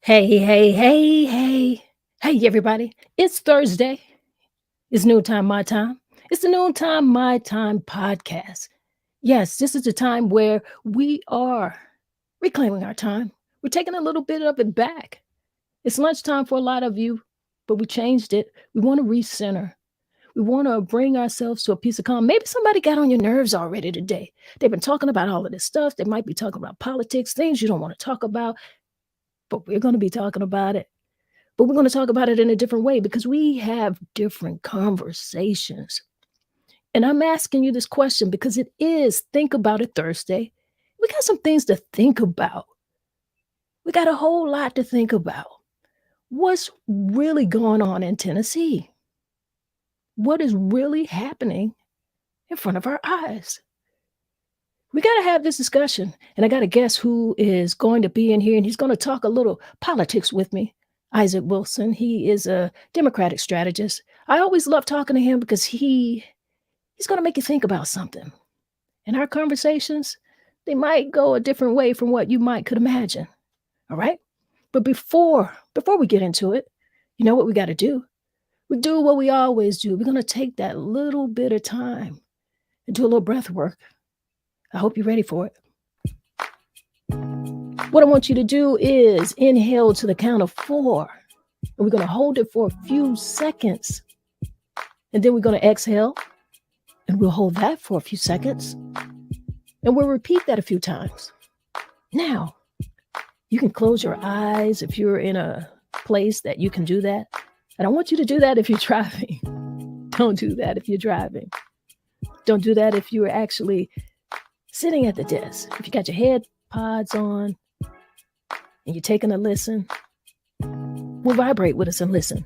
Hey, everybody. It's Thursday. It's Noontime My Time. It's the Noontime My Time Podcast. Yes, this is the time where we are reclaiming our time. We're taking a little bit of it back. It's lunchtime for a lot of you, but we changed it. We want to recenter. We want to bring ourselves to a piece of calm. Maybe somebody got on your nerves already today. They've been talking about all of this stuff. They might be talking about politics, things you don't want to talk about, but we're going to be talking about it. But we're going to talk about it in a different way because we have different conversations. And I'm asking you this question because it is Think About It Thursday. We got some things to think about. We got a whole lot to think about. What's really going on in Tennessee? What is really happening in front of our eyes? We got to have this discussion. And I got a guest who is going to be in here and he's going to talk a little politics with me. Isaac Wilson. He is a Democratic strategist. I always love talking to him because he's going to make you think about something. And our conversations, they might go a different way from what you might could imagine. All right? But before we get into it, you know what we got to do? We do what we always do. We're going to take that little bit of time and do a little breath work. I hope you're ready for it. What I want you to do is inhale to the count of 4. And we're going to hold it for a few seconds. And then we're going to exhale. And we'll hold that for a few seconds. And we'll repeat that a few times. Now, you can close your eyes if you're in a place that you can do that. I don't want you to do that if you're driving. Don't do that if you're driving. Don't do that if you're actually sitting at the desk. If you got your headpods on and you're taking a listen, we'll vibrate with us and listen.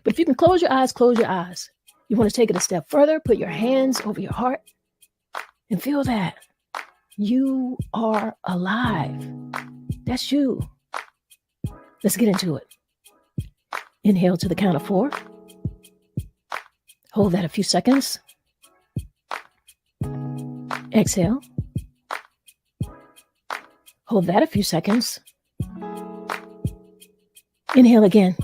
But if you can close your eyes, close your eyes. You want to take it a step further, put your hands over your heart and feel that you are alive. That's you. Let's get into it. Inhale to the count of 4. Hold that a few seconds. Exhale. Hold that a few seconds. Inhale again.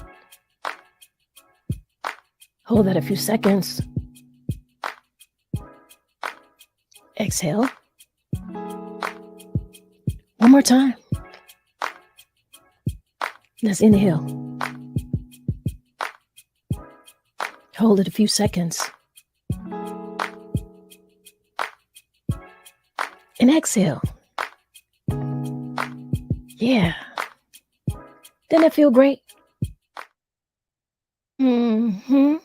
Hold that a few seconds. Exhale. One more time. Let's inhale. Hold it a few seconds. And exhale. Yeah. Doesn't that feel great? I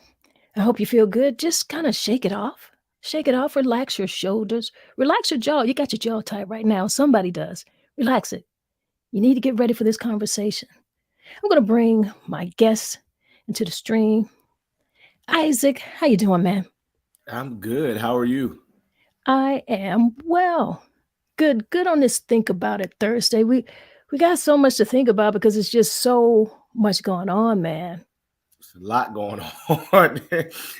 hope you feel good. Just kind of shake it off. Shake it off. Relax your shoulders. Relax your jaw. You got your jaw tight right now. Somebody does. Relax it. You need to get ready for this conversation. I'm going to bring my guest into the stream. Isaac, how you doing, man? I'm good. How are you? I am well. Good on this Think About It Thursday. We got so much to think about because it's just so much going on, man. There's a lot going on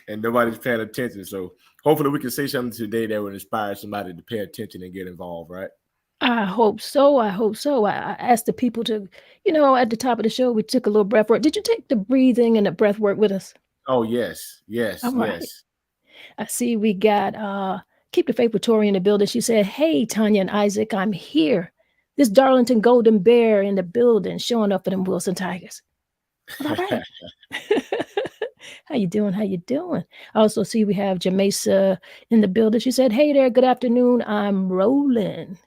and nobody's paying attention. So hopefully we can say something today that will inspire somebody to pay attention and get involved, right? I hope so. I asked the people to, at the top of the show, we took a little breath work. Did you take the breathing and the breath work with us? Oh, yes. All right. Yes. I see we got Keep the Faith Victoria in the building. She said, "Hey, Tanya and Isaac, I'm here. This Darlington Golden Bear in the building showing up for them Wilson Tigers." Well, all right. How you doing? I also see we have Jamesa in the building. She said, "Hey there, good afternoon. I'm rolling."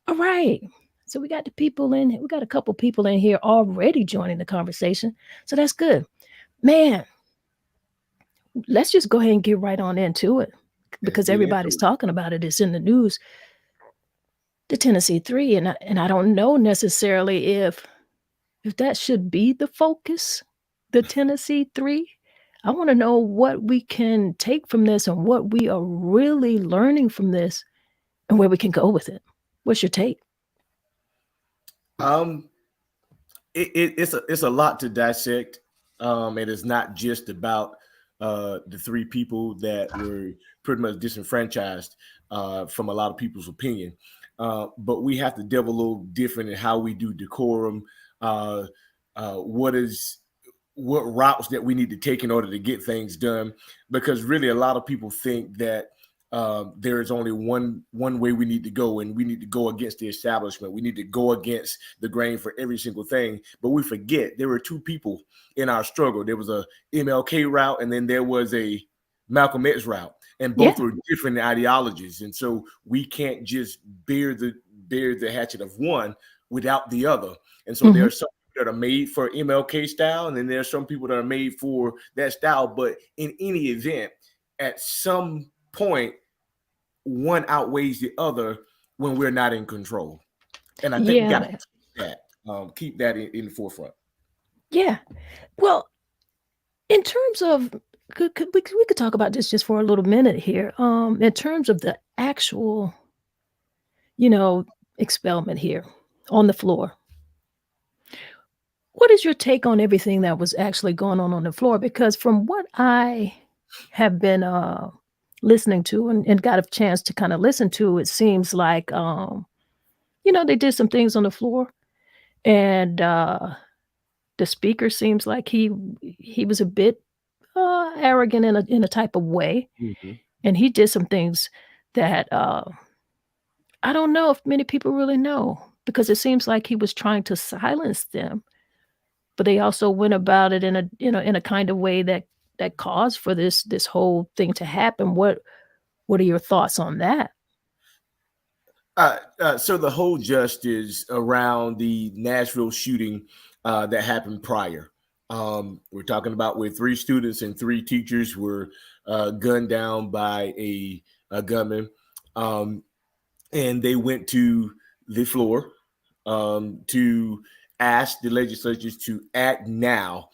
All right. So we got the people in. We got a couple people in here already joining the conversation. So that's good. Man, let's just go ahead and get right on into it because everybody's talking about it. It's in the news. The Tennessee 3, and I don't know necessarily if that should be the focus, the Tennessee 3. I want to know what we can take from this and what we are really learning from this and where we can go with it. What's your take? It's a lot to dissect. It is not just about the 3 people that were pretty much disenfranchised from a lot of people's opinion. But we have to delve a little different in how we do decorum. what routes that we need to take in order to get things done, because really a lot of people think that there is only one way we need to go, and we need to go against the establishment. We need to go against the grain for every single thing. But we forget there were two people in our struggle. There was a MLK route, and then there was a Malcolm X route, and Yeah. both were different ideologies. And so we can't just bear the hatchet of one without the other. And so there Hmm. are some that are made for MLK style, and then there are some people that are made for that style. But in any event, at some point, one outweighs the other when we're not in control. And I think we got to Yeah. keep that in the forefront. Yeah. Well, in terms of we could talk about this just for a little minute here. In terms of the actual, you know, expellment here on the floor. What is your take on everything that was actually going on the floor? Because from what I have been listening to and got a chance to kind of listen to, it seems like they did some things on the floor, and the speaker seems like he was a bit arrogant in a type of way, Mm-hmm. and he did some things that I don't know if many people really know, because it seems like he was trying to silence them, but they also went about it in a in a kind of way that caused for this whole thing to happen. What are your thoughts on that? So the whole justice around the Nashville shooting that happened prior. We're talking about where three students and three teachers were gunned down by a gunman, um, and they went to the floor to ask the legislatures to act now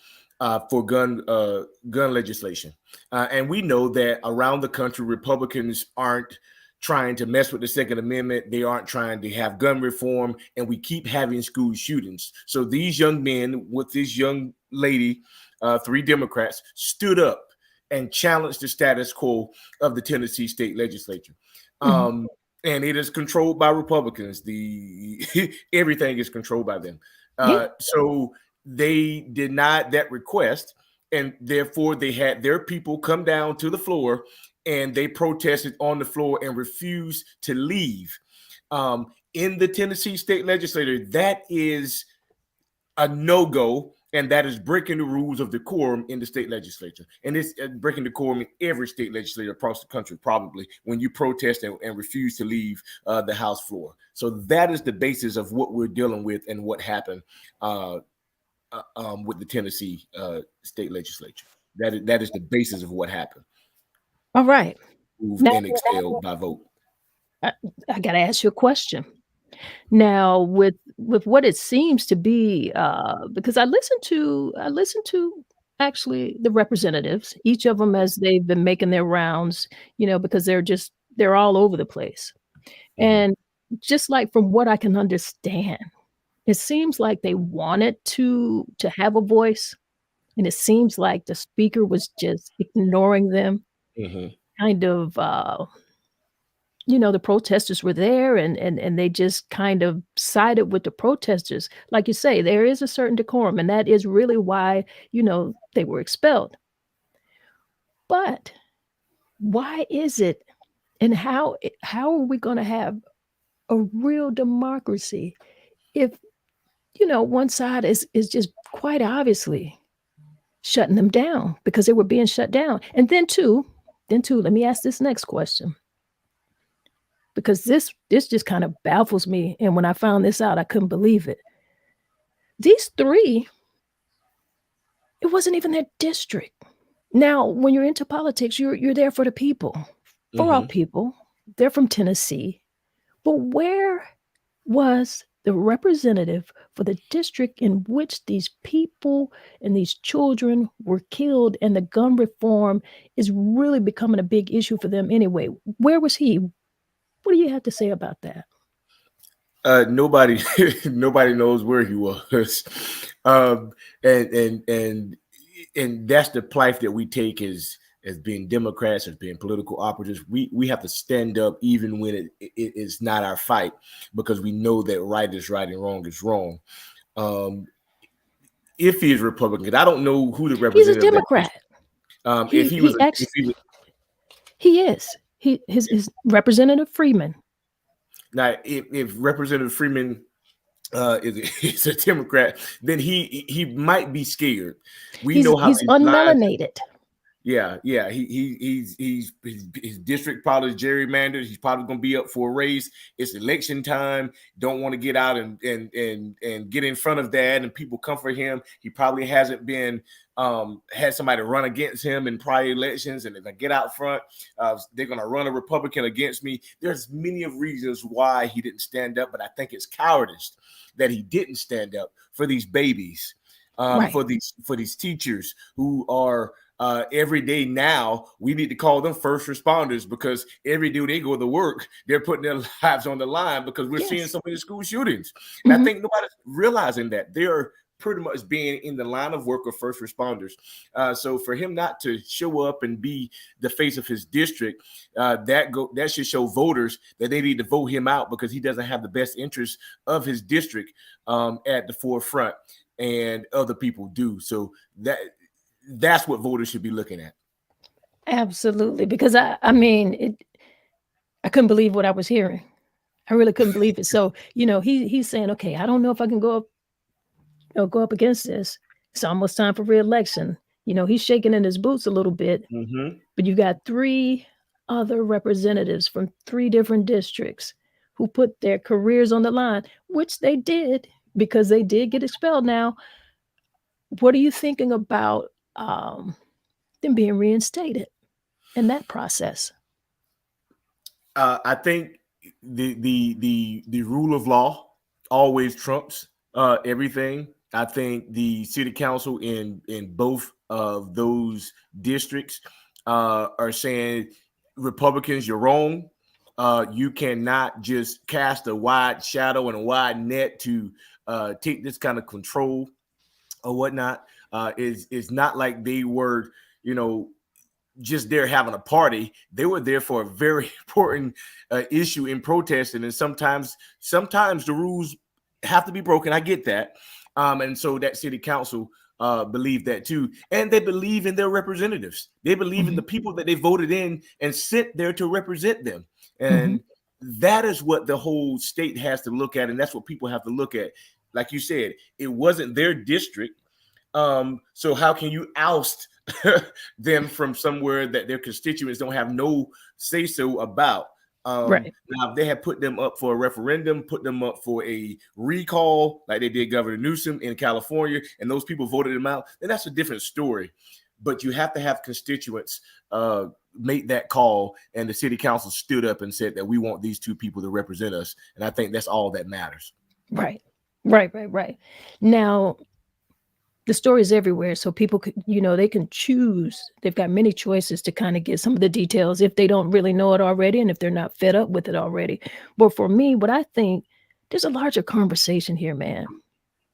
for gun legislation. And we know that around the country, Republicans aren't trying to mess with the Second Amendment. They aren't trying to have gun reform, and we keep having school shootings. So these young men with this young lady, three Democrats, stood up and challenged the status quo of the Tennessee state legislature. Mhm. Um, and it is controlled by Republicans. The everything is controlled by them. Yeah. So they denied that request, and therefore they had their people come down to the floor, and they protested on the floor and refused to leave. In the Tennessee state legislature, that is a no-go, and that is breaking the rules of decorum in the state legislature. And it's breaking decorum in every state legislature across the country, probably, when you protest and refuse to leave the House floor. So that is the basis of what we're dealing with and what happened uh, with the Tennessee state legislature. That is the basis of what happened. All right. Moved Now, and expelled by vote. I, I got to ask you a question. Now, with what it seems to be, because I listened to actually the representatives, each of them as they've been making their rounds, because they're all over the place. Mm-hmm. And just like from what I can understand, it seems like they wanted to have a voice, and it seems like the speaker was just ignoring them, Mm-hmm. kind of, the protesters were there, and they just kind of sided with the protesters. Like you say, there is a certain decorum, and that is really why, they were expelled. But why is it, and how are we gonna have a real democracy if, one side is just quite obviously shutting them down because they were being shut down? And then too, let me ask this next question, because this just kind of baffles me, and when I found this out, I couldn't believe it. These 3, it wasn't even their district. Now, when you're into politics, you're there for the people, for our Mm-hmm. people. They're from Tennessee. But where was the representative for the district in which these people and these children were killed, and the gun reform is really becoming a big issue for them anyway? Where was he? What do you have to say about that? Nobody nobody knows where he was. um and and and and that's the plight that we take as being Democrats, as being political operatives. We have to stand up even when it is not our fight, because we know that right is right and wrong is wrong. um if he is Republican. I don't know who the He's a representative that is. Democrat. If He he was, he actually he is. His Representative Freeman. now, if Representative Freeman is a Democrat, then he might be scared. We know how He's these lines. unmelanated. Yeah. His district probably is gerrymandered. He's probably going to be up for a race. It's election time. Don't want to get out and get in front of that, and people come for him. He probably hasn't been had somebody run against him in prior elections, and if I get out front, they're going to run a Republican against me. There's many of reasons why he didn't stand up, but I think it's cowardice that he didn't stand up for these babies, Right. for these teachers who are. Every day now, we need to call them first responders, because every day they go to work, they're putting their lives on the line, because we're seeing so many school shootings. And I think nobody's realizing that they're pretty much being in the line of work of first responders. So for him not to show up and be the face of his district, that should show voters that they need to vote him out, because he doesn't have the best interest of his district at the forefront, and other people do. So that's what voters should be looking at. Absolutely. Because I mean, I couldn't believe what I was hearing. I really couldn't believe it. So, he's saying, okay, I don't know if I can go up against this. It's almost time for re-election. He's shaking in his boots a little bit, but you got 3 other representatives from 3 different districts who put their careers on the line, which they did, because they did get expelled. Now, what are you thinking about them being reinstated in that process? I think the rule of law always trumps everything. I think the city council in both of those districts are saying, Republicans, you're wrong. You cannot just cast a wide shadow and a wide net to take this kind of control or whatnot. It's not like they were, just there having a party. They were there for a very important issue in protesting, and sometimes the rules have to be broken. I get that, and so that city council believe that too, and they believe in their representatives. They believe in the people that they voted in and sent there to represent them, and that is what the whole state has to look at, and that's what people have to look at. Like you said, it wasn't their district, so how can you oust them from somewhere that their constituents don't have no say so about? Right. Now, if they had put them up for a referendum, put them up for a recall, like they did Governor Newsom in California, and those people voted them out, then that's a different story. But you have to have constituents make that call, and the city council stood up and said that we want these 2 people to represent us, and I think that's all that matters. Right. Now, the story is everywhere, so people could, they can choose. They've got many choices to kind of get some of the details if they don't really know it already, and if they're not fed up with it already. But for me, what I think, there's a larger conversation here, man.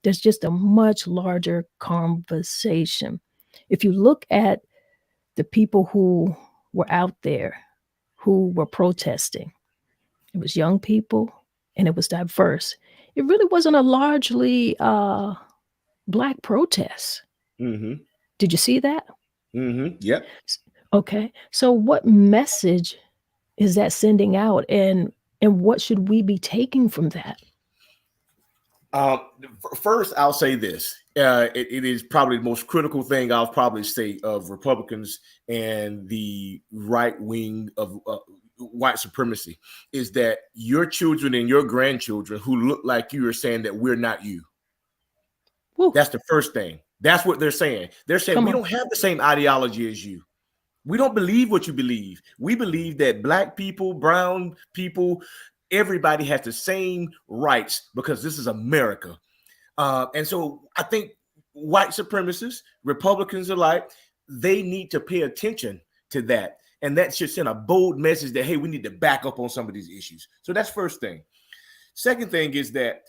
There's just a much larger conversation. If you look at the people who were out there, who were protesting, it was young people, and it was diverse. It really wasn't a largely Black protests. Did you see that? Yep. Okay. So what message is that sending out, and what should we be taking from that? First, I'll say this. It is probably the most critical thing I'll probably say of Republicans and the right wing of white supremacy is that your children and your grandchildren who look like you are saying that we're not you. Woo. That's the first thing. That's what they're saying. They're saying we don't have the same ideology as you. We don't believe what you believe. We believe that Black people, brown people, everybody has the same rights because this is America. And so I think white supremacists, Republicans alike, they need to pay attention to that. And that should send a bold message that, hey, we need to back up on some of these issues. So that's first thing. Second thing is that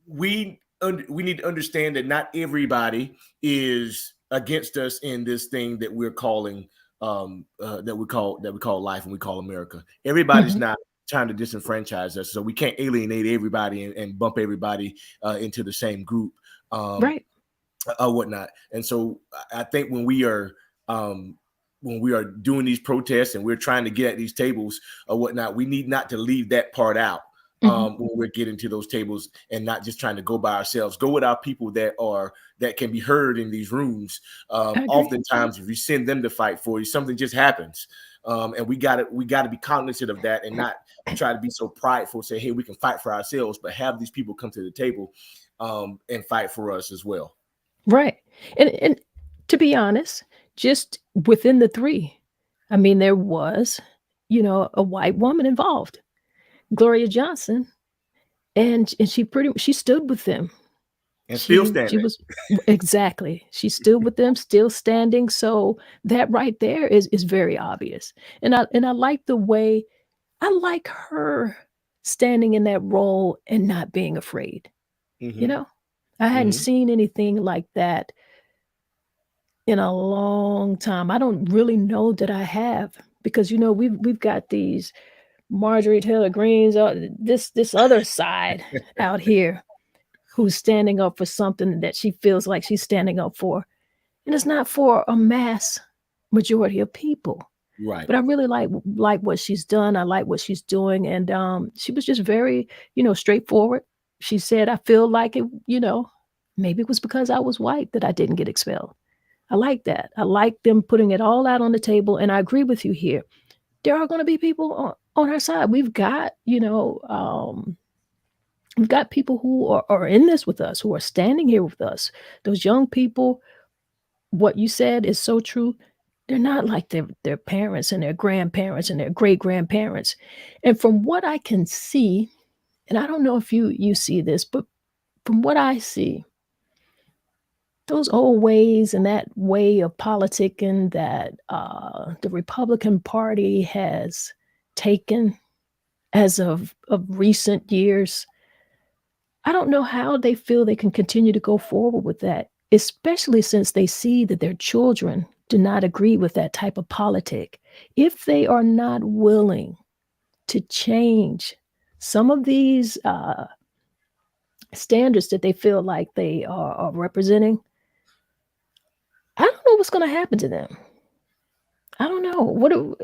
we need to understand that not everybody is against us in this thing that we're calling that we call life and we call America. Everybody's not trying to disenfranchise us, so we can't alienate everybody and bump everybody into the same group. Right. whatnot. And so I think um, when we are doing these protests and we're trying to get at these tables or whatnot, we need not to leave that part out. Hmm. When we're getting to those tables and not just trying to go by ourselves, go with our people that can be heard in these rooms. I agree. Oftentimes, if you send them to fight for you, something just happens, and we got to be cognizant of that and not try to be so prideful. Say, hey, we can fight for ourselves, but have these people come to the table and fight for us as well. Right. And to be honest, just within the three, I mean, there was, a white woman involved, Gloria Johnson, and she stood with them. And still She standing. was exactly. She stood with them, still standing. So that right there is very obvious. And I like the way I like her standing in that role and not being afraid. You Hmm. know, I hadn't Hmm. seen anything like that in a long time. I don't really know that I have because we've got these Marjorie Taylor Greens, this other side out here who's standing up for something that she feels like she's standing up for, and it's not for a mass majority of people. Right. But I really like what she's done. I like what she's doing, and she was just very straightforward. She said, "I feel like it. Maybe it was because I was white that I didn't get expelled." I like that. I like them putting it all out on the table, and I agree with you here. There are going to be people on our side. We've got people who are in this with us, who are standing here with us. Those young people, what you said is so true. They're not like their parents and their grandparents and their great grandparents. And from what I can see, and I don't know if you see this, but from what I see, those old ways and that way of politicking that the Republican Party has taken as of recent years, I don't know how they feel they can continue to go forward with that, especially since they see that their children do not agree with that type of politic. If they are not willing to change some of these standards that they feel like they are representing, I don't know what's going to happen to them. I don't know.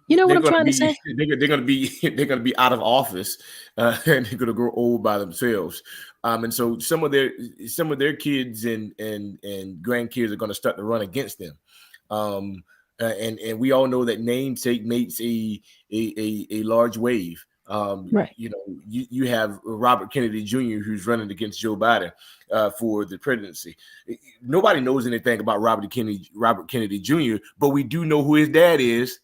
You know what They're I'm going to trying to be say? they're going to be they're going to be out of office, and they're going to grow old by themselves. And so some of their kids and grandkids are going to start to run against them. Um, and we all know that namesake makes a large wave. Right. You have Robert Kennedy Jr. who's running against Joe Biden for the presidency. Nobody knows anything about Robert Kennedy Jr., but we do know who his dad is.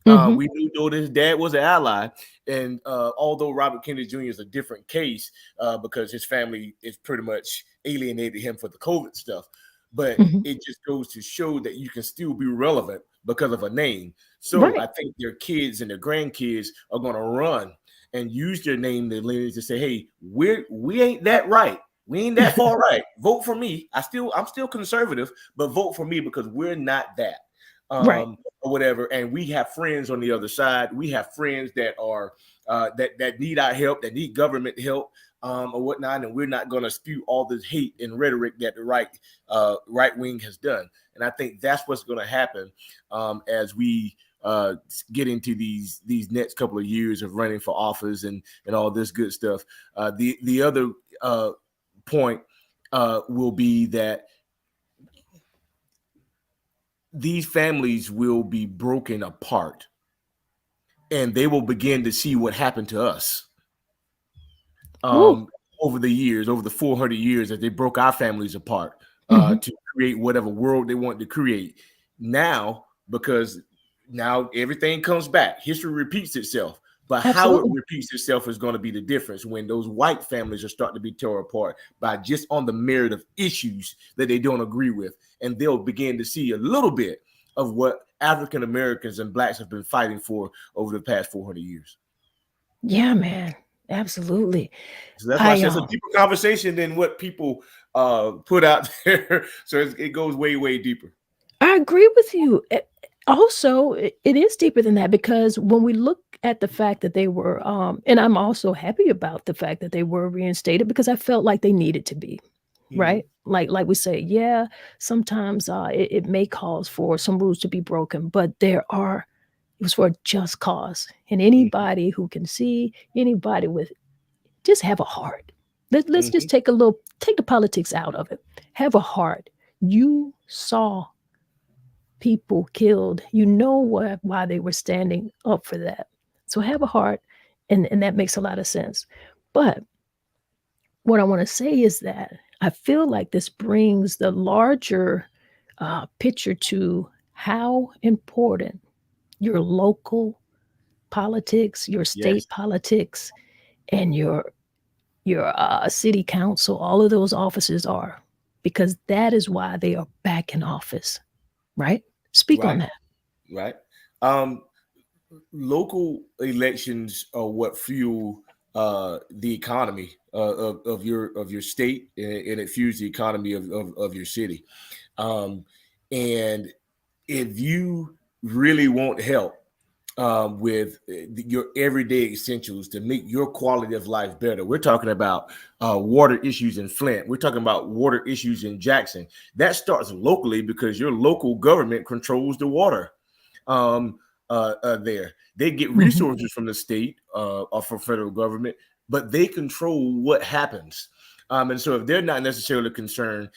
Hmm. We do know that his dad was an ally, and although Robert Kennedy Jr. is a different case because his family is pretty much alienated him for the COVID stuff, but Hmm. it just goes to show that you can still be relevant because of a name. So I Right. think their kids and their grandkids are going to run and use their name, their lineage, to say, "Hey, we ain't that right. We ain't that far right. Vote for me. I'm still conservative, but vote for me because we're not that." Right. Or whatever. And we have friends on the other side. We have friends that are that need our help, that need government help, or whatnot. And we're not going to spew all this hate and rhetoric that the right wing has done. And I think that's what's going to happen as we get into these next couple of years of running for office and all this good stuff. The other point will be that these families will be broken apart and they will begin to see what happened to us Ooh. um, over the years, over the 400 years that they broke our families apart Hmm. to create whatever world they wanted to create. Now, because now everything comes back, history repeats itself. But how it Absolutely. repeats itself is going to be the difference when those white families are starting to be torn apart by just on the merit of issues that they don't agree with. And they'll begin to see a little bit of what African Americans and blacks have been fighting for over the past 400 years. Yeah, man. Absolutely. So that's why I I said it's a deeper conversation than what people put out there. So it goes way, way deeper. I agree with you. Also, it is deeper than that because when we look at the fact that they were, and I'm also happy about the fact that they were reinstated because I felt like they needed to be, Hmm. right? Like we say, yeah, sometimes it may cause for some rules to be broken, but it was for a just cause. And Mhm. anybody who can see, anybody with just have a heart. Let's just Mhm. take the politics out of it. Have a heart. You saw people killed. You know why they were standing up for that. So have a heart, and that makes a lot of sense. But what I want to say is that I feel like this brings the larger picture to how important your local politics, your Yes. state politics, and your city council, all of those offices are, because that is why they are back in office, right? Speak on Right. that. Right. Um, Local elections are what fuel the economy of your state, and it fuels the economy of your city. Um, and if you really want help with your everyday essentials to make your quality of life better. We're talking about water issues in Flint. We're talking about water issues in Jackson. That starts locally because your local government controls the water um, there. They get Mhm. resources from the state or from federal government, but they control what happens. And so if they're not necessarily concerned,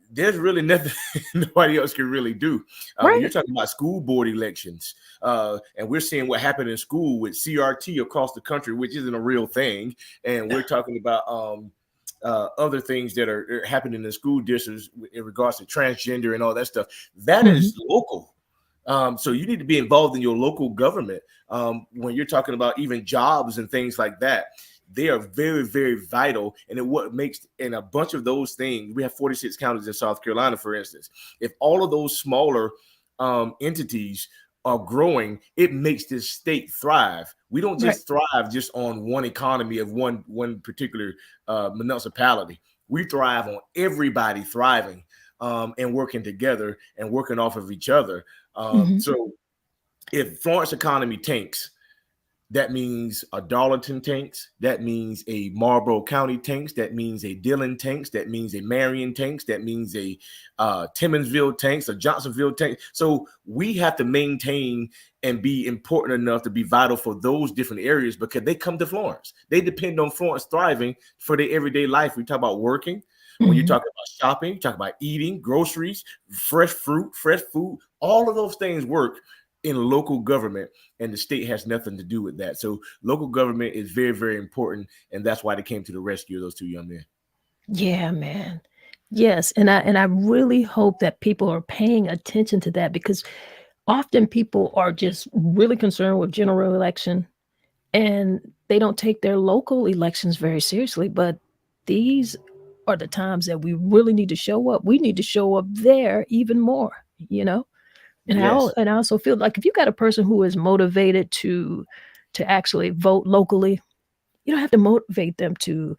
there's really nothing nobody else can really do. When you're Right. talking about school board elections, and we're seeing what happened in school with CRT across the country, which isn't a real thing, and we're talking about other things that are happening in school districts in regards to transgender and all that stuff. That Mhm. is local. So you need to be involved in your local government when you're talking about even jobs and things like that. They are very, very vital. And what makes in a bunch of those things, we have 46 counties in South Carolina, for instance. If all of those smaller entities are growing, it makes this state thrive. We don't Right. just thrive just on one economy of one particular municipality. We thrive on everybody thriving and working together and working off of each other. Mhm. So if Florence economy tanks, that means a Darlington tanks. That means a Marlboro County tanks. That means a Dillon tanks. That means a Marion tanks. That means a Timmonsville tanks, a Johnsonville tank. So we have to maintain and be important enough to be vital for those different areas because they come to Florence. They depend on Florence thriving for their everyday life. We talk about working. When you Mhm. talk about shopping, you talk about eating, groceries, fresh fruit, fresh food, all of those things work in local government, and the state has nothing to do with that. So local government is very, very important, and that's why they came to the rescue of those two young men. Yeah, man. Yes, and I really hope that people are paying attention to that, because often people are just really concerned with general election, and they don't take their local elections very seriously. But these are the times that we really need to show up. We need to show up there even more, you know? Yes. And I also feel like if you got a person who is motivated to actually vote locally, you don't have to motivate them to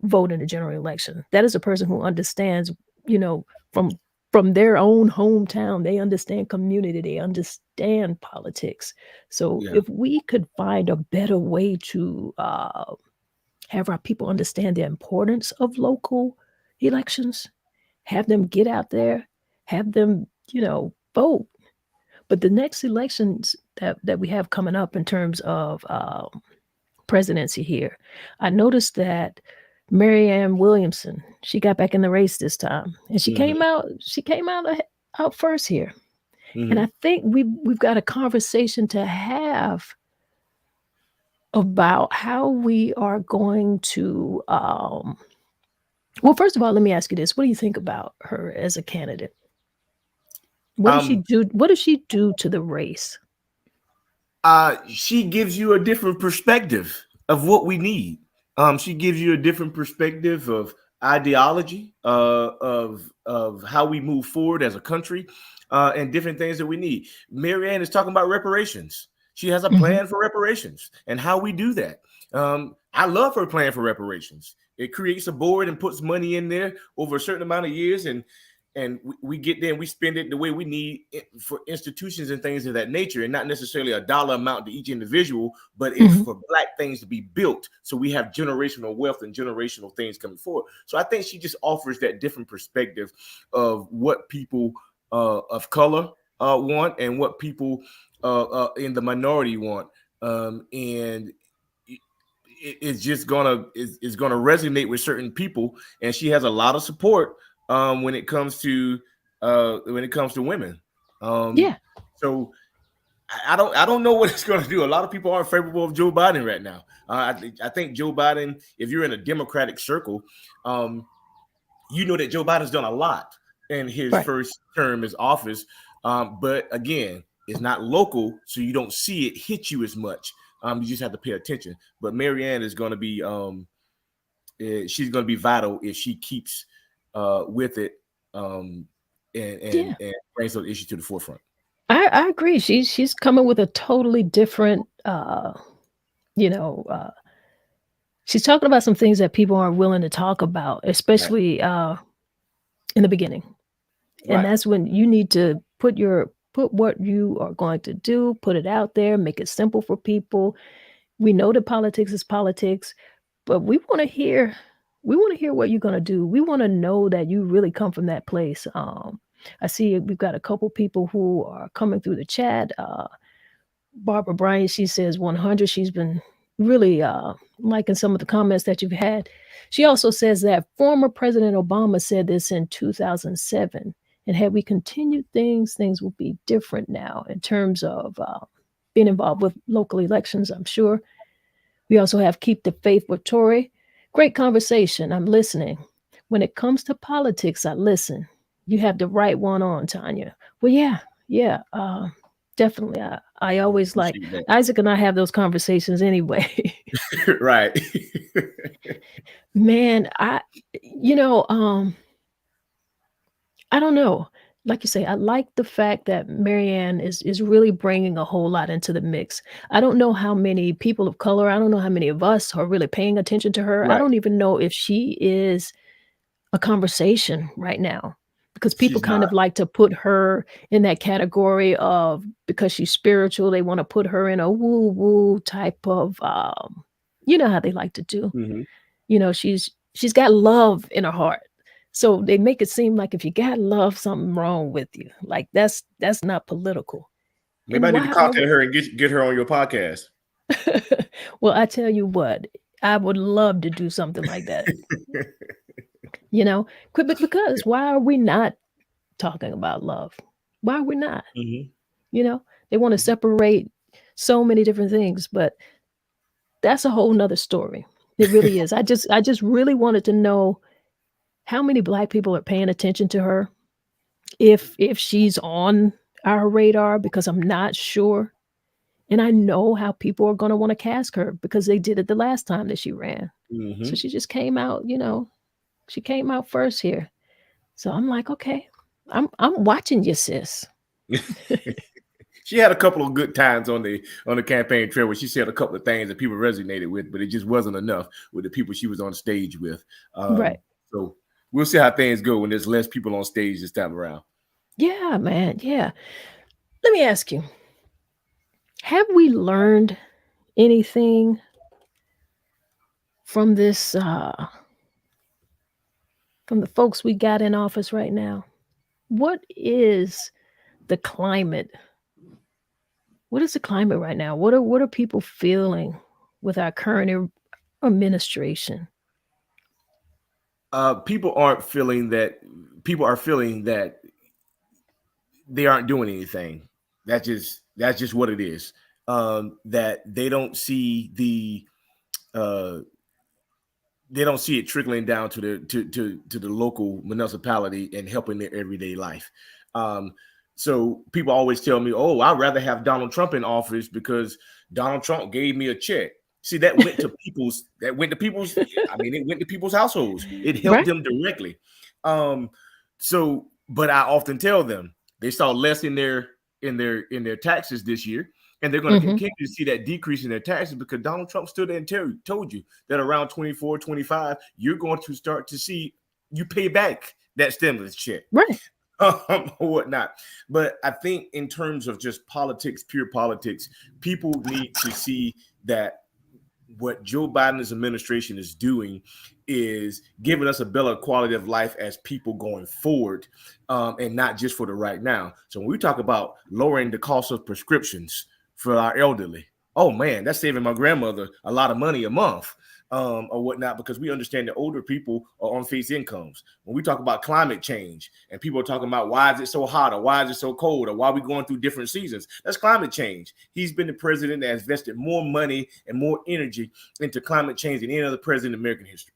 vote in the general election. That is a person who understands, you know, from from their own hometown. They understand community. They understand politics. So Yeah. if we could find a better way to have our people understand the importance of local elections, have them get out there, have them, vote. But the next elections that we have coming up in terms of presidency here, I noticed that Marianne Williamson, she got back in the race this time, and Hmm. she came out first here. And Hmm. I think we've got a conversation to have about how we are going to. Well, first of all, let me ask you this: what do you think about her as a candidate? What does she Um, do? What does she do to the race? she gives you a different perspective of what we need. She gives you a different perspective of ideology, of how we move forward as a country, and different things that we need. Marianne is talking about reparations. She has a Mhm. plan for reparations and how we do that. I love her plan for reparations. It creates a board and puts money in there over a certain amount of years, and we get there and we spend it the way we need it for institutions and things of that nature, and not necessarily a dollar amount to each individual, but it's Mhm. for Black things to be built, so we have generational wealth and generational things coming forward. So I think she just offers that different perspective of what people of color want, and what people in the minority want, and it's just gonna resonate with certain people, and she has a lot of support when it comes to women. Um, Yeah. so I don't know what it's going to do. A lot of people aren't favorable of Joe Biden right now. I think Joe Biden, if you're in a Democratic circle, um, you know that Joe Biden's done a lot in his Right. first term as office. But again, it's not local, so you don't see it hit you as much. You just have to pay attention. But Marianne is going to be she's going to be vital if she keeps with it, Yeah. and brings those issues to the forefront. I agree. She's coming with a totally different you know, she's talking about some things that people aren't willing to talk about, Right, especially in the beginning. And right. that's when you need to put what you are going to do, put it out there, make it simple for people. We know that politics is politics, but we want to hear what you're going to do. We want to know that you really come from that place. I see we've got a couple people who are coming through the chat. Barbara Bryant, she says 100. She's been really liking some of the comments that you've had. She also says that former President Obama said this in 2007. And had we continued things would be different now in terms of being involved with local elections, I'm sure. We also have Keep the Faith with Tori. Great conversation. I'm listening. When it comes to politics, I listen. You have the right one on, Tanya. Well, yeah, yeah, definitely. I always like Appreciate that. Isaac and I have those conversations anyway. Right. Man, you know, I don't know. Like you say, I like the fact that Marianne is really bringing a whole lot into the mix. I don't know how many people of color, I don't know how many of us are really paying attention to her. I Right. don't even know if she is a conversation right now because people She's kind not. of like to put her in that category of because she's spiritual, they want to put her in a woo woo type of you know how they like to do. Mm-hmm. You know, she's got love in her heart. So they make it seem like if you got love, something wrong with you. Like that's not political. Maybe And I need to why are contact we her and get her on your podcast. well, I tell you what, I would love to do something like that. You know, because why are we not talking about love? Why are we not? Hmm. You know, they want to separate so many different things, but that's a whole nother story. It really is. I just really wanted to know how many black people are paying attention to her, if she's on our radar, because I'm not sure. And I know how people are going to want to cast her because they did it the last time that she ran. So Hmm. she just came out, she came out first here. So I'm like, okay, I'm watching you, sis. She had a couple of good times on the campaign trail where she said a couple of things that people resonated with, but it just wasn't enough with the people she was on stage with. Right. So we'll see how things go when there's less people on stage this time around. Yeah, man. Yeah. Let me ask you, have we learned anything from this, from the folks we got in office right now? What is the climate? What is the climate right now? What are people feeling with our current administration? People aren't feeling that. People are feeling that they aren't doing anything. That's just what it is. That uh, they don't see it trickling down to the local municipality and helping their everyday life. Um, so people always tell me, "Oh, I'd rather have Donald Trump in office because Donald Trump gave me a check." See, that went to people's. That went to people's. I mean, it went to people's households. It helped Right? them directly. Um, but I often tell them they saw less in their taxes this year, and they're going to Hmm. continue to see that decrease in their taxes because Donald Trump stood there and told you that around 24, 25, you're going to start to see you pay back that stimulus check, Right. or whatnot. But I think in terms of just politics, pure politics, people need to see that what Joe Biden's administration is doing is giving us a better quality of life as people going forward, and not just for the right now. So when we talk about lowering the cost of prescriptions for our elderly, oh man, that's saving my grandmother a lot of money a month, or whatnot, because we understand that older people are on fixed incomes. When we talk about climate change and people are talking about why is it so hot or why is it so cold or why are we going through different seasons, that's climate change. He's been the president that has invested more money and more energy into climate change than any other president in American history.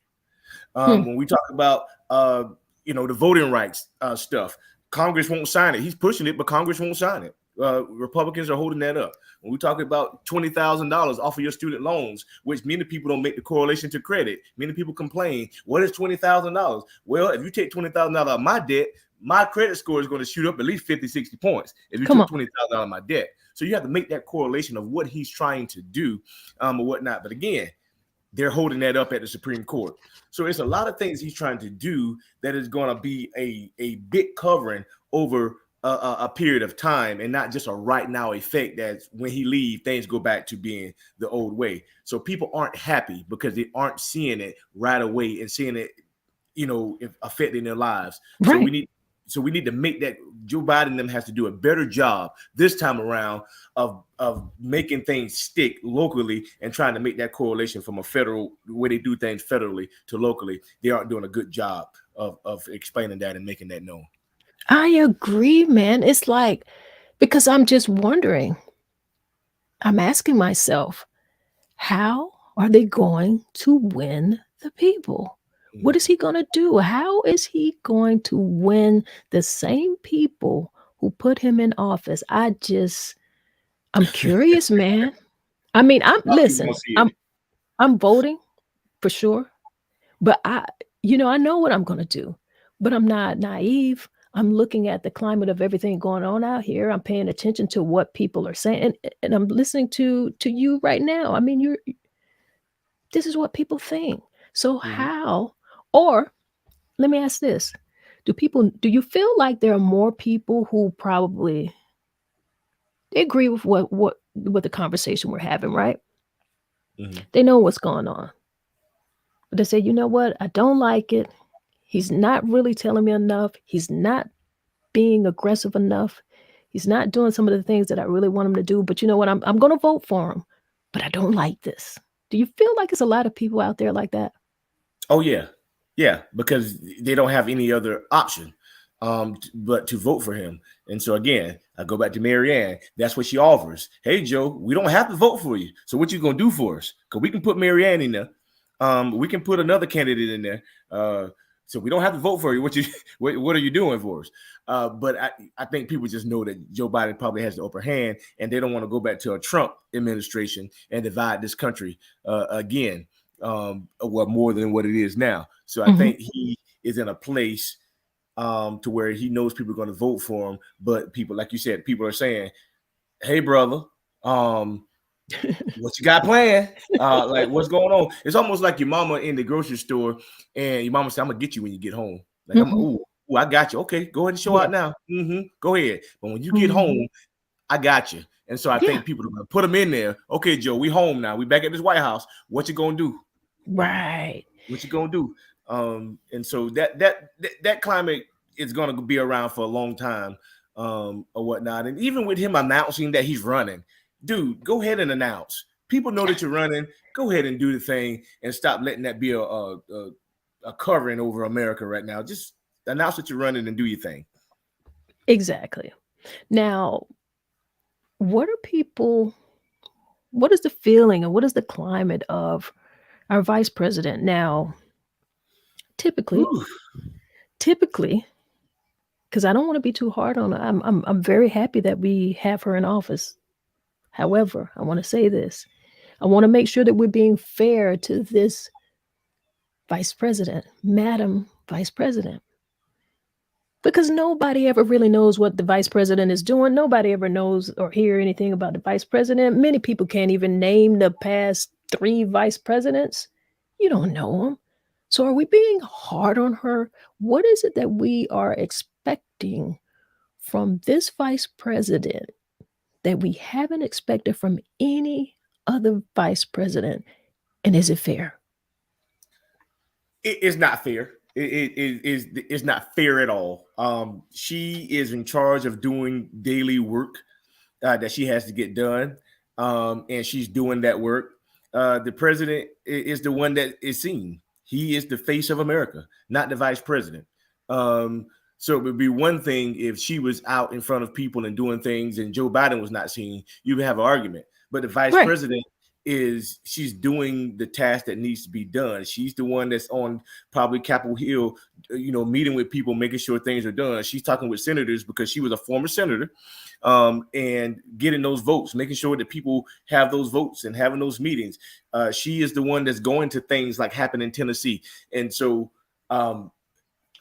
Hmm. When we talk about the voting rights stuff, Congress won't sign it. He's pushing it, but Congress won't sign it. Republicans are holding that up. When we talk about $20,000 off of your student loans, which many people don't make the correlation to credit, many people complain, what is $20,000? Well, if you take $20,000 out of my debt, my credit score is going to shoot up at least 50, 60 points if you Come took on. $20,000 out of my debt. So you have to make that correlation of what he's trying to do, or whatnot. But again, they're holding that up at the Supreme Court. So it's a lot of things he's trying to do that is going to be a big covering over a period of time, and not just a right now effect that when he leaves, things go back to being the old way. So people aren't happy because they aren't seeing it right away and seeing it, affecting their lives. So Right. we need to make that Joe Biden them has to do a better job this time around of making things stick locally and trying to make that correlation from a federal way they do things federally to locally. They aren't doing a good job of explaining that and making that known. I agree, man. It's like, because I'm just wondering, I'm asking myself, how are they going to win the people? What is he going to do? How is he going to win the same people who put him in office? I'm curious, man. I mean, A lot of people don't see it. I'm voting for sure, but I know what I'm going to do, but I'm not naive. I'm looking at the climate of everything going on out here. I'm paying attention to what people are saying, and I'm listening to you right now. I mean, this is what people think. So Mhm. how, or let me ask this. Do you feel like there are more people who probably they agree with what the conversation we're having, right? Mhm. They know what's going on. But they say, you know what? I don't like it. He's not really telling me enough. He's not being aggressive enough. He's not doing some of the things that I really want him to do. But you know what? I'm going to vote for him. But I don't like this. Do you feel like it's a lot of people out there like that? Oh yeah, yeah, because they don't have any other option, but to vote for him. And so again, I go back to Marianne. That's what she offers. Hey Joe, we don't have to vote for you. So what you gonna do for us? Because we can put Marianne in there. We can put another candidate in there. So we don't have to vote for you. What are you doing for us? But I think people just know that Joe Biden probably has the upper hand, and they don't want to go back to a Trump administration and divide this country again, more than what it is now. So I Mhm. think he is in a place to where he knows people are going to vote for him. But people, like you said, people are saying, "Hey, brother, um, what you got planned? Like what's going on?" It's almost like your mama in the grocery store, and your mama said, "I'm gonna get you when you get home." Like Mhm. ooh, I got you. Okay, go ahead and show Yeah. out now. Go ahead. But when you get Mhm. home, I got you. And so I Yeah. think people are gonna put them in there. Okay, Joe, we home now. We back at this White House. What you gonna do? Right. What you gonna do? And so that climate is gonna be around for a long time, or whatnot. And even with him announcing that he's running, dude, go ahead and announce. People know that you're running. Go ahead and do the thing and stop letting that be a covering over America right now. Just announce that you're running and do your thing. Exactly. Now, what are people what is the feeling and what is the climate of our vice president now? Typically, Whew. typically, because I don't want to be too hard on her. I'm very happy that we have her in office. However, I want to say this. I want to make sure that we're being fair to this vice president, Madam Vice President. Because nobody ever really knows what the vice president is doing. Nobody ever knows or hear anything about the vice president. Many people can't even name the past 3 vice presidents. You don't know them. So are we being hard on her? What is it that we are expecting from this vice president that we haven't expected from any other vice president? And is it fair? It's not fair. It's not fair at all. She is in charge of doing daily work that she has to get done, and she's doing that work. The president is the one that is seen. He is the face of America, not the vice president. Um, so it would be one thing if she was out in front of people and doing things, and Joe Biden was not seen. You would have an argument. But the vice Right. president she's doing the task that needs to be done. She's the one that's on probably Capitol Hill, meeting with people, making sure things are done. She's talking with senators because she was a former senator, and getting those votes, making sure that people have those votes and having those meetings. She is the one that's going to things like happen in Tennessee. And so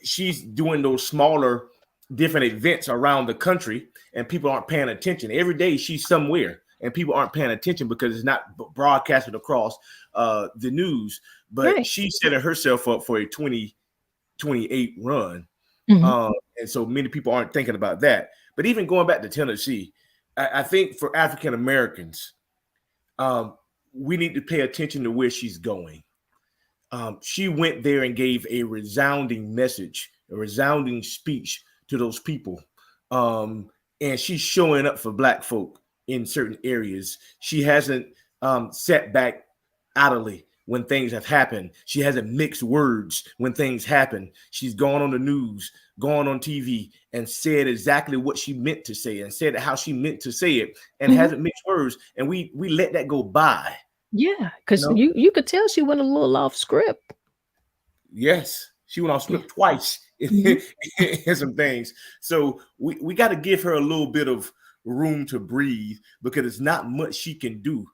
she's doing those smaller different events around the country, and people aren't paying attention. Every day she's somewhere and people aren't paying attention because it's not broadcasted across the news. But Right. she set herself up for a 2028 run. Mm-hmm. And so many people aren't thinking about that. But even going back to Tennessee, I think for African Americans, we need to pay attention to where she's going. She went there and gave a resounding message, a resounding speech to those people. And she's showing up for Black folk in certain areas. She hasn't sat back idly when things have happened. She hasn't mixed words when things happen. She's gone on the news, gone on TV, and said exactly what she meant to say and said it how she meant to say it, and Mm-hmm. hasn't mixed words. And we let that go by. Yeah, because You know? you could tell she went a little off script. Yes, she went off Yeah. script twice Mm-hmm. in some things. So we got to give her a little bit of room to breathe because it's not much she can do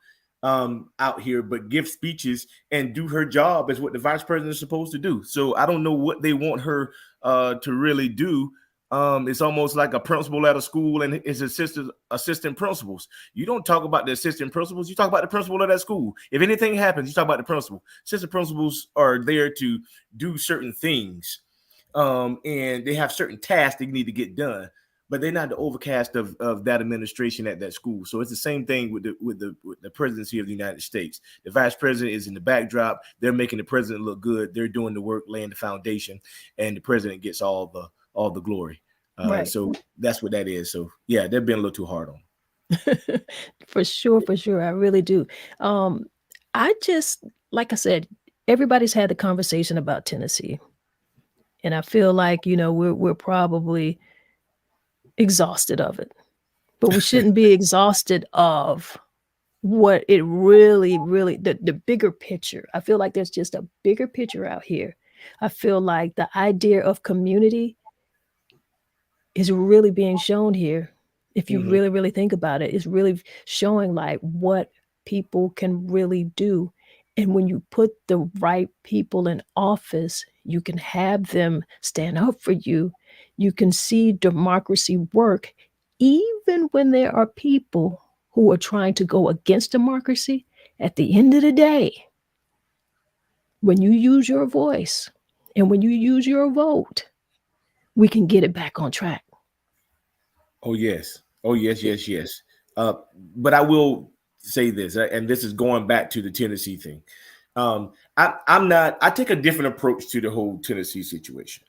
out here but give speeches and do her job as what the vice president is supposed to do. So I don't know what they want her to really do. It's almost like a principal at a school and his assistant principals. You don't talk about the assistant principals. You talk about the principal of that school. If anything happens, you talk about the principal. Assistant principals are there to do certain things, and they have certain tasks they need to get done. But they're not the overcast of that administration at that school. So it's the same thing with the presidency of the United States. The vice president is in the backdrop. They're making the president look good. They're doing the work, laying the foundation, and the president gets all the glory. Right. So that's what that is. So yeah, they've been a little too hard on. For sure, for sure. I really do. I just, like I said, everybody's had the conversation about Tennessee. And I feel like, we're probably exhausted of it. But we shouldn't be exhausted of what it really, really, the bigger picture. I feel like there's just a bigger picture out here. I feel like the idea of community is really being shown here. If you really, really think about it, it's really showing like what people can really do. And when you put the right people in office, you can have them stand up for you. You can see democracy work, even when there are people who are trying to go against democracy. At the end of the day, when you use your voice and when you use your vote, we can get it back on track. Oh yes. Oh yes, yes, yes. But I will say this, and this is going back to the Tennessee thing. I take a different approach to the whole Tennessee situation.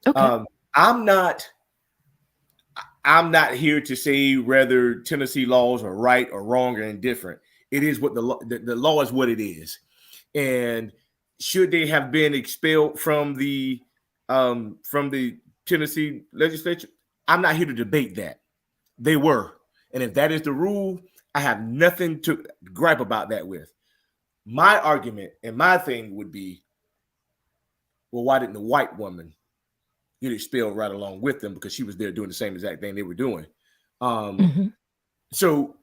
Okay. I'm not here to say whether Tennessee laws are right or wrong or indifferent. It is what the law is what it is. And should they have been expelled from the Tennessee legislature? I'm not here to debate that. They were. And if that is the rule, I have nothing to gripe about that with. My argument and my thing would be, well, why didn't the white woman get expelled right along with them? Because she was there doing the same exact thing they were doing. Mm-hmm. So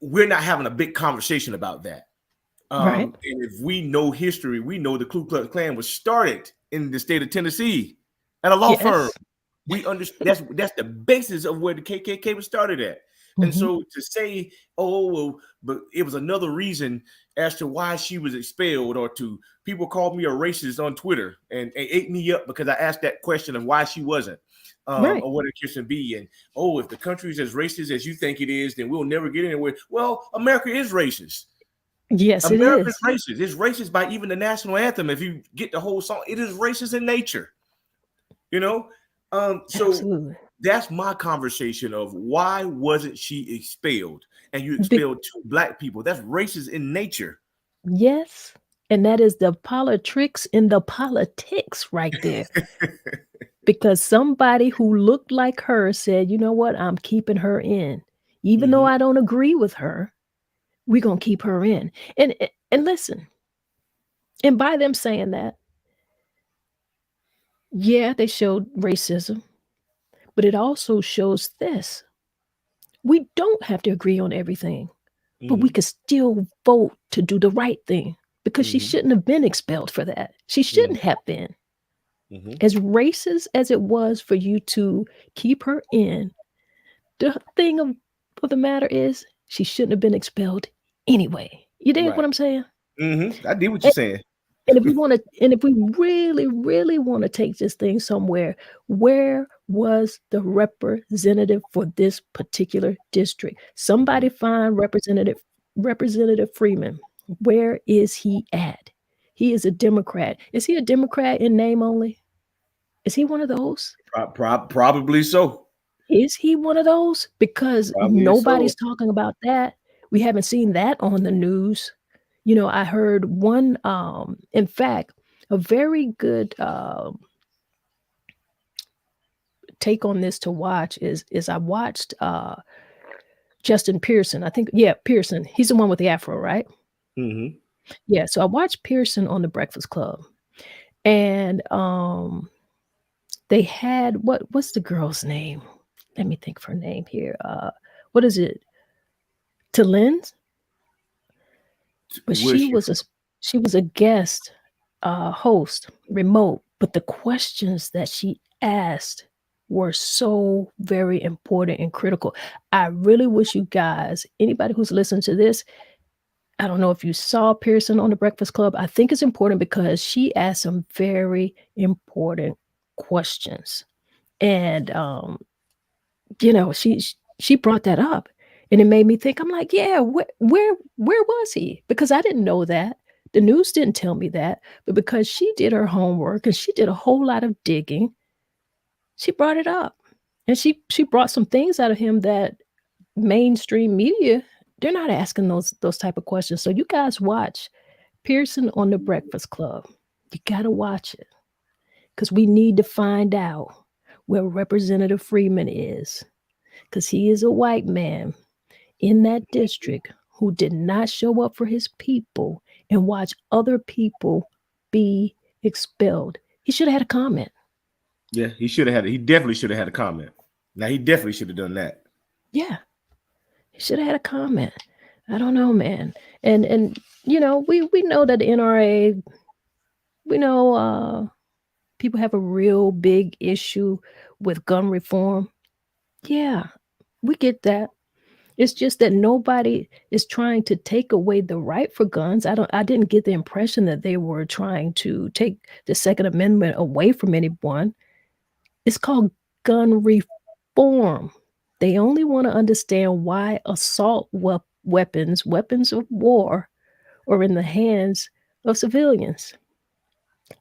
we're not having a big conversation about that. Right. And if we know history, we know the Ku Klux Klan was started in the state of Tennessee at a law firm. We understand that's the basis of where the KKK was started at. And Hmm. so to say, oh, well, but it was another reason as to why she was expelled, or to people called me a racist on Twitter and ate me up because I asked that question of why she wasn't, Right. or what it should be. And oh, if the country is as racist as you think it is, then we'll never get anywhere. Well, America is racist. Yes, it America is is. racist. It's racist by even the national anthem. If you get the whole song, it is racist in nature. You know, so Absolutely. that's my conversation of why wasn't she expelled? And you Be- expelled two black people. That's racist in nature. yes. And that is the politics in the politics right there. Because somebody who looked like her said, you know what, I'm keeping her in. Even though Mm-hmm. I don't agree with her, we're going to keep her in. And listen, and by them saying that, yeah, they showed racism, but it also shows this. We don't have to agree on everything, but we Mm-hmm. could still vote to do the right thing because she Mm-hmm. shouldn't have been expelled for that. She shouldn't have been. Mm-hmm. As racist as it was for you to keep her in, the thing of the matter is she shouldn't have been expelled anyway. You dig what Right. I'm saying? Mm-hmm. I did what you're And, saying. and if we want to, and if we really, really want to take this thing somewhere, where was the representative for this particular district? Somebody find Representative Freeman. Where is he at? He is a Democrat. Is he a Democrat in name only? Is he one of those? Probably so. Is he one of those? Because Probably so. nobody's talking about that. We haven't seen that on the news. You know, I heard one, in fact, a very good take on this to watch is I watched Justin Pearson. I think, yeah, Pearson. He's the one with the afro, right? Mm-hmm. Yeah. So I watched Pearson on the Breakfast Club, and they had what's the girl's name? Let me think of her name here. What is it? Talens? But Where's she she was from? she was a guest host, remote. But the questions that she asked were so very important and critical. I really wish you guys, anybody who's listening to this, I don't know if you saw Pearson on the Breakfast Club. I think it's important because she asked some very important questions, and you know, she brought that up, and it made me think. I'm like, yeah, where was he? Because I didn't know that. The news didn't tell me that, but because she did her homework and she did a whole lot of digging, she brought it up, and she brought some things out of him that mainstream media, they're not asking those type of questions. So you guys watch Pearson on the Breakfast Club. You gotta watch it because we need to find out where Representative Freeman is because he is a white man in that district who did not show up for his people and watch other people be expelled. He should have had a comment. Yeah, he should have had. He definitely should have had a comment. Now he definitely should have done that. Yeah, he should have had a comment. I don't know, man. And you know, we know that the NRA, we know people have a real big issue with gun reform. Yeah, we get that. It's just that nobody is trying to take away the right for guns. I didn't get the impression that they were trying to take the Second Amendment away from anyone. It's called gun reform. They only want to understand why assault weapons of war, are in the hands of civilians.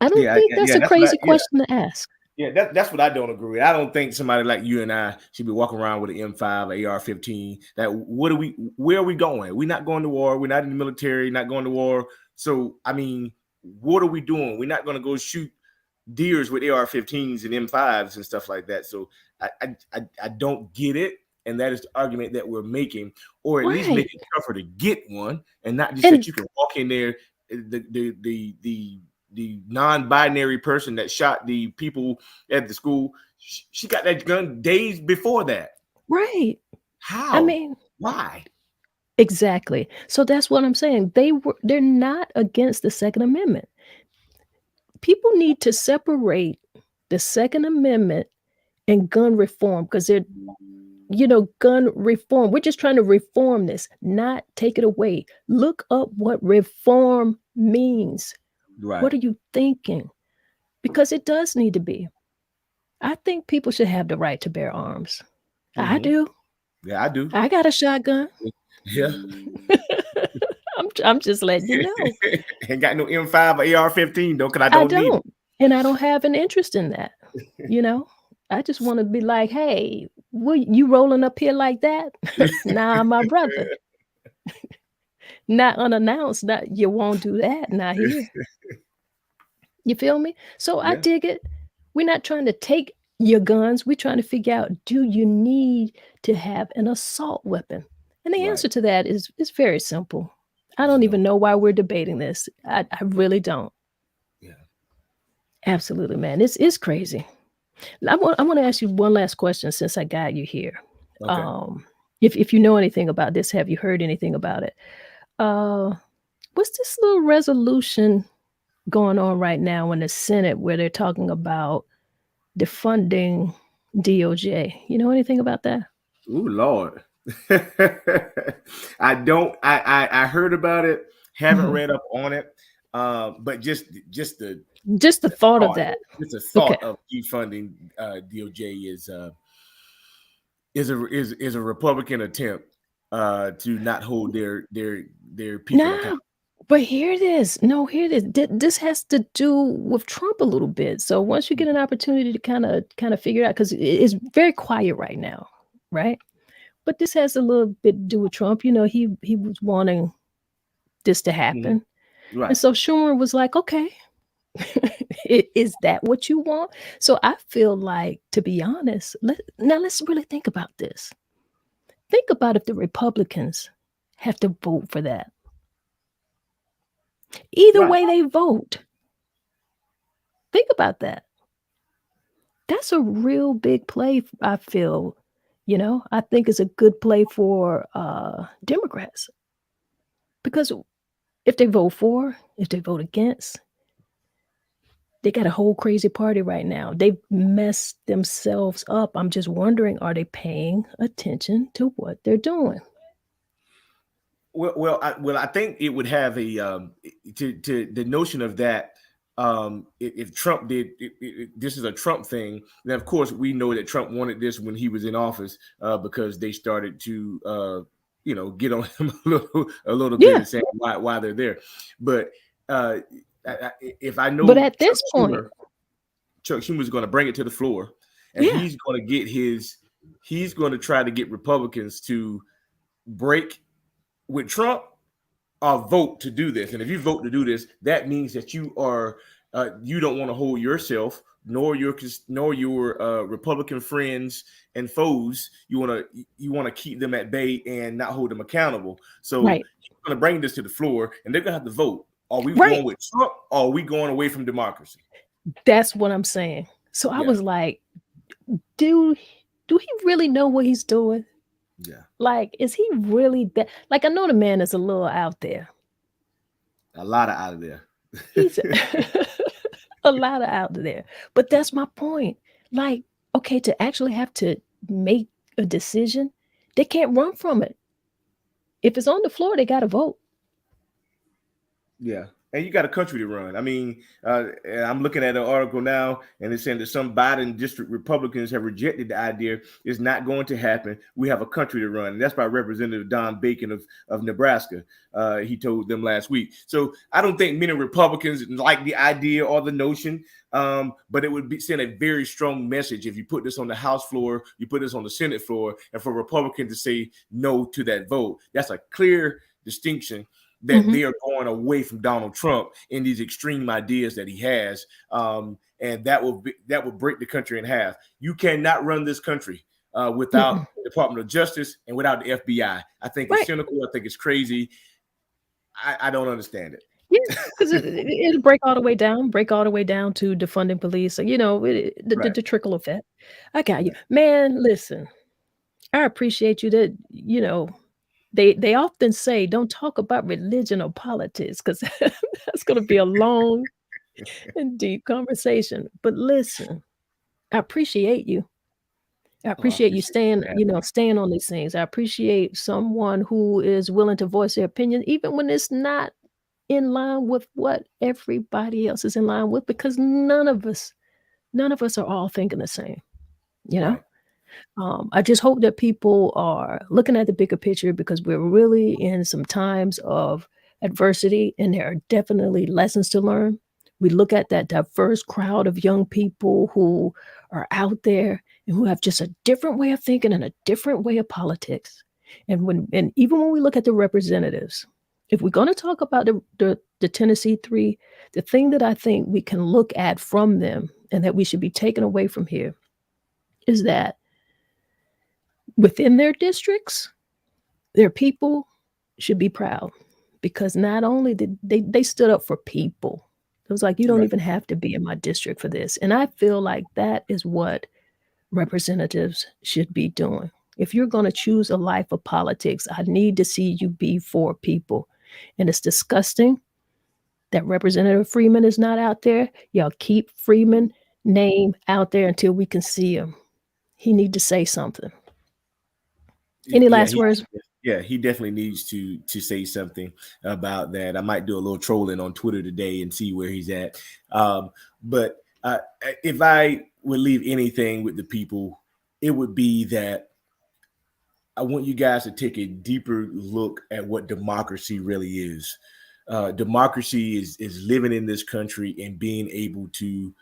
I don't Yeah, think yeah, that's yeah. a That's what I. crazy Yeah, question to ask. yeah. That's what I don't agree with. I don't think somebody like you and I should be walking around with an M5, AR-15. That what are we? Where are we going? We're not going to war. We're not in the military. Not going to war. So I mean, what are we doing? We're not going to go shoot deers with AR-15s and M5s and stuff like that. So I don't get it, and that is the argument that we're making, or at least make Right. it tougher to get one, and not just that And you can walk in there. The non-binary person that shot the people at the school, she got that gun days before that. right. I How? mean, Why? exactly. So that's what I'm saying. They're not against the Second Amendment. People need to separate the Second Amendment and gun reform because gun reform. We're just trying to reform this, not take it away. Look up what reform means. Right. What are you thinking? Because it does need to be. I think people should have the right to bear arms. I Hmm. do. Yeah, I do. I got a shotgun. Yeah. I'm just letting you know. Ain't got no M5 or AR-15 though, because I I don't need don't. And I don't have an interest in that. You know? I just want to be like, hey, you rolling up here like that? it. Nah, my brother. Not unannounced. Not, you won't do that. Not here. You feel me? So I Yeah. dig it. We're not trying to take your guns. We're trying to figure out, do you need to have an assault weapon? And the Right. answer to that is very simple. I don't No. even know why we're debating this. I really don't. Yeah. Absolutely, man. It's crazy. I want to ask you one last question since I got you here. Okay. Um, if you know anything about this, have you heard anything about it? Uh, what's this little resolution going on right now in the Senate where they're talking about defunding DOJ? You know anything about that? Ooh, Lord. I don't. I heard about it. Haven't Mhm. read up on it. But just Just the the thought of thought, that. just the Okay. thought of defunding DOJ is a Republican attempt to not hold their people No, accountable. but here it is. No, here it is. This has to do with Trump a little bit. So once you get an opportunity to kind of figure it out, because it's very quiet right now, right? But this has a little bit to do with Trump. He was wanting this to Mhm. happen, and Right. so Schumer was like, "Okay, is that what you want?" So I feel like, to be honest, let's really think about this. Think about if the Republicans have to vote for that. Either Right. way they vote, think about that. That's a real big play, I feel. I think it's a good play for Democrats because if they vote for, if they vote against, they got a whole crazy party right now. They've messed themselves up. I'm just wondering, are they paying attention to what they're doing? I think it would have a to the notion of that. If Trump did, this is a Trump thing. Then of course we know that Trump wanted this when he was in office because they started to get on him a little bit Yeah. and saying why they're there. But uh, if I But know at this point, Chuck Schumer's going to bring it to the floor, and yeah, he's going to try to get Republicans to break with Trump or vote to do this. And if you vote to do this, that means that you don't want to hold yourself nor your Republican friends and foes. You want to keep them at bay and not hold them accountable. So right, he's going to bring this to the floor, and they're going to have to vote. Are we right. going with Trump, or are we going away from democracy? That's what I'm saying. So I Yeah, was like, do do he really know what he's doing? yeah, Like, is he really that? Like, I know the man is a little out there. a lot of out of there. He's a lot of out there. But that's my point. Like, okay, to actually have to make a decision, they can't run from it. If it's on the floor, they got to vote. Yeah. And you got a country to run. I mean, and I'm looking at an article now, and it's saying that some Biden district Republicans have rejected the idea. It's not going to happen. We have a country to run. And that's by Representative Don Bacon of Nebraska. He told them last week. So I don't think many Republicans like the idea or the notion, but it would send a very strong message if you put this on the House floor, you put this on the Senate floor, and for Republicans to say no to that vote. That's a clear distinction that Hmm. they are going away from Donald Trump in these extreme ideas that he has, and that will break the country in half. You cannot run this country without Mm-mm. the Department of Justice and without the FBI. I think it's Right. cynical. I think it's crazy. I don't understand it. Yeah. Because it'll break all the way down to defunding police. So, Right. the trickle effect. I got you. Man, listen, I appreciate you that, they often say, "Don't talk about religion or politics," because that's gonna be a long and deep conversation. But listen, I appreciate you. I Oh, I appreciate you appreciate staying, you having me. staying on these things. I appreciate someone who is willing to voice their opinion, even when it's not in line with what everybody else is in line with, because none of us are all thinking the same, you know? Right. I just hope that people are looking at the bigger picture because we're really in some times of adversity and there are definitely lessons to learn. We look at that diverse crowd of young people who are out there and who have just a different way of thinking and a different way of politics. And even when we look at the representatives, if we're going to talk about the Tennessee three, the thing that I think we can look at from them and that we should be taken away from here is that within their districts, their people should be proud because not only did they stood up for people. It was like, you don't Right. even have to be in my district for this. And I feel like that is what representatives should be doing. If you're going to choose a life of politics, I need to see you be for people. And it's disgusting that Representative Freeman is not out there. Y'all keep Freeman name out there until we can see him. He need to say something. Any Yeah, last words? he definitely needs to say something about that. I might do a little trolling on Twitter today and see where he's at. But if I would leave anything with the people, it would be that I want you guys to take a deeper look at what democracy really is. Democracy is living in this country and being able to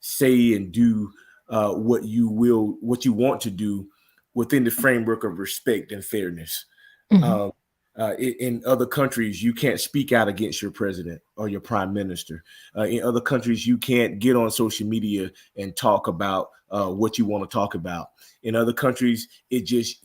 say and do what you want to do within the framework of respect and fairness. Mhm. Um, in other countries, you can't speak out against your president or your prime minister. In other countries, you can't get on social media and talk about what you want to talk about. In other countries, it just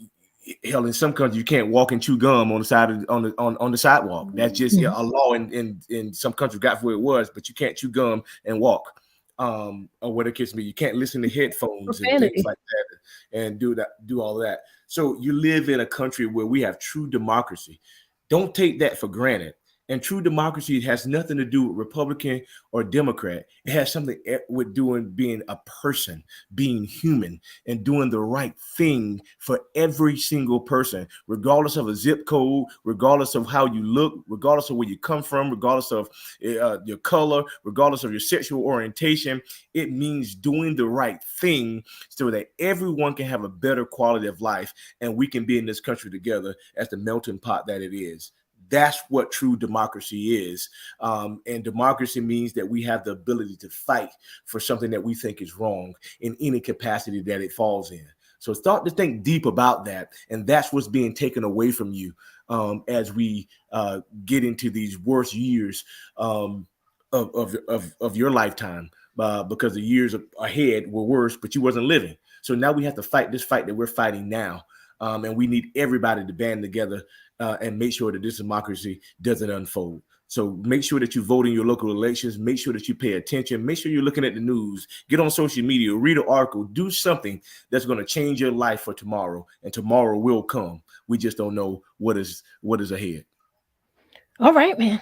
hell in some countries you can't walk and chew gum on the side of on the sidewalk. That's just Mhm. a law in some countries got where it was, but you can't chew gum and walk. Or what it kids me, you can't listen to headphones and things Profanity. like that and do all that. So you live in a country where we have true democracy. Don't take that for granted. And true democracy has nothing to do with Republican or Democrat. It has something with doing being a person, being human, and doing the right thing for every single person, regardless of a zip code, regardless of how you look, regardless of where you come from, regardless of your color, regardless of your sexual orientation. It means doing the right thing so that everyone can have a better quality of life and we can be in this country together as the melting pot that it is. That's what true democracy is. And democracy means that we have the ability to fight for something that we think is wrong in any capacity that it falls in. So start to think deep about that. And that's what's being taken away from you as we get into these worst years of your lifetime because the years ahead were worse, but you wasn't living. So now we have to fight this fight that we're fighting now. And we need everybody to band together and make sure that this democracy doesn't unfold. So make sure that you vote in your local elections. Make sure that you pay attention. Make sure you're looking at the news. Get on social media. Read an article. Do something that's going to change your life for tomorrow. And tomorrow will come. We just don't know what is ahead. All right, man.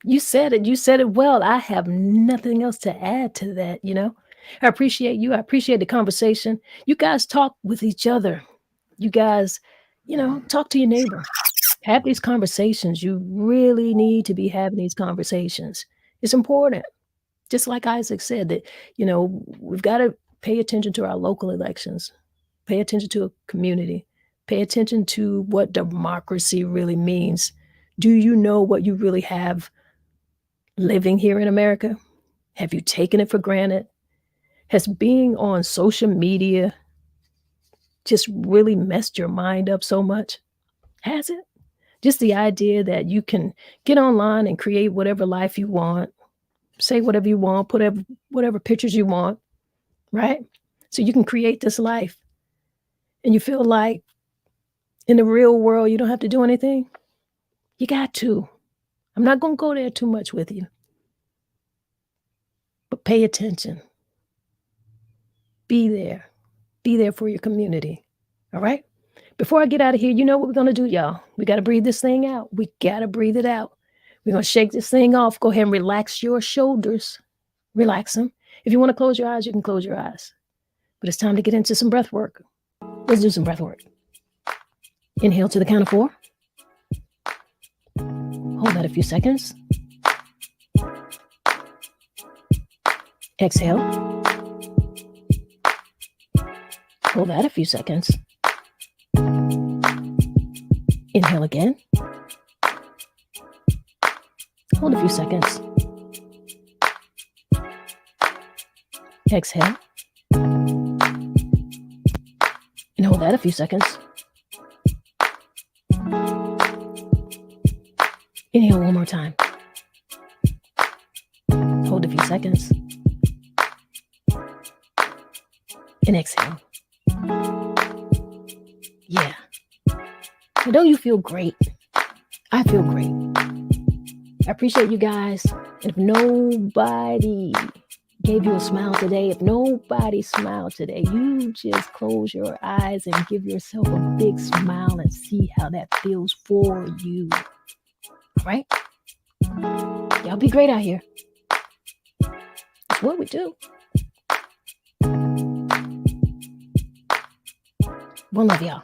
You said it. You said it well. I have nothing else to add to that, you know? I appreciate you. I appreciate the conversation. You guys talk with each other. You guys, talk to your neighbor. Have these conversations. You really need to be having these conversations. It's important. Just like Isaac said, that, we've got to pay attention to our local elections, pay attention to a community, pay attention to what democracy really means. Do you know what you really have living here in America? Have you taken it for granted? Has being on social media just really messed your mind up so much? Has it? Just the idea that you can get online and create whatever life you want, say whatever you want, put whatever pictures you want, right? So you can create this life and you feel like in the real world you don't have to do anything. You got to. I'm not going to go there too much with you, but pay attention. Be there. Be there for your community. All right? Before I get out of here, you know what we're going to do, y'all? We got to breathe this thing out. We got to breathe it out. We're going to shake this thing off. Go ahead and relax your shoulders. Relax them. If you want to close your eyes, you can close your eyes. But it's time to get into some breath work. Let's do some breath work. Inhale to the count of 4. Hold that a few seconds. Exhale. Hold that a few seconds. Inhale again. Hold a few seconds. Exhale. And hold that a few seconds. Inhale one more time. Hold a few seconds. And exhale. Yeah. And don't you feel great? I feel great. I appreciate you guys. And if nobody gave you a smile today, if nobody smiled today, you just close your eyes and give yourself a big smile and see how that feels for you. All right? Y'all be great out here. It's what we do. One love, y'all.